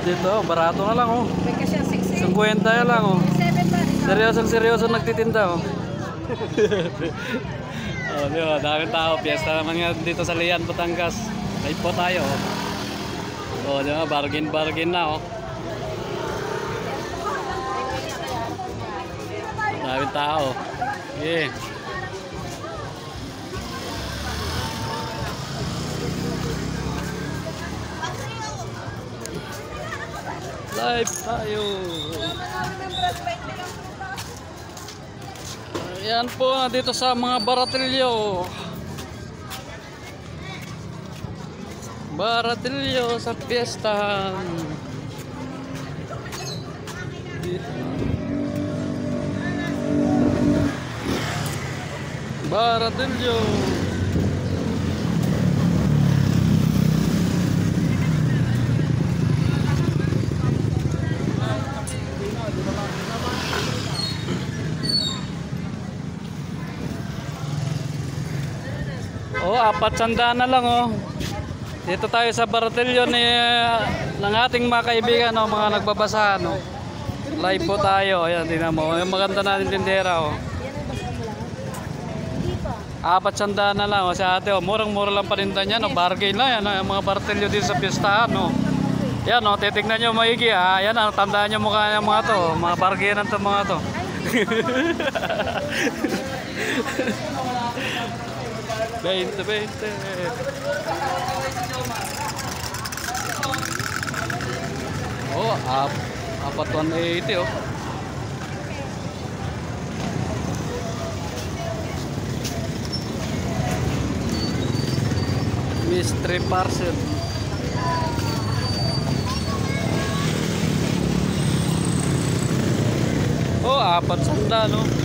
dito, barato na lang oh. May kasi 60. 50 na lang oh. 7 ba? Seryoso nagtitinda oh. Oh, di ba? Daming tao. Piyesta naman nga dito sa Lian, Batangas. Live po tayo oh. Oh, di ba? Bargain na oh. Daming tao. Yeah. Live tayo. Ayan po, dito sa mga baratilyo. Baratilyo sa piyestahan. Baratilyo. Oh, 400 na lang oh. Dito tayo sa baratilyo ng ating mga kaibigan oh, mga nagbabasahan oh. Live po tayo. Ayan, tingnan mo. Yung maganda natin tindera oh. 400 na lang oh, si ate oh. Murang-mura lang paninda niya no. Bargain na yan oh. Yung mga baratilyo dito sa pistahan oh. Yan oh, titignan nyo maigi ah. Yan ah, tandaan nyo mukha yung mga to. Mga bargainan to mga to. Veinte. Oh, 480 oh. Mystery parcel. Oh, 400 no.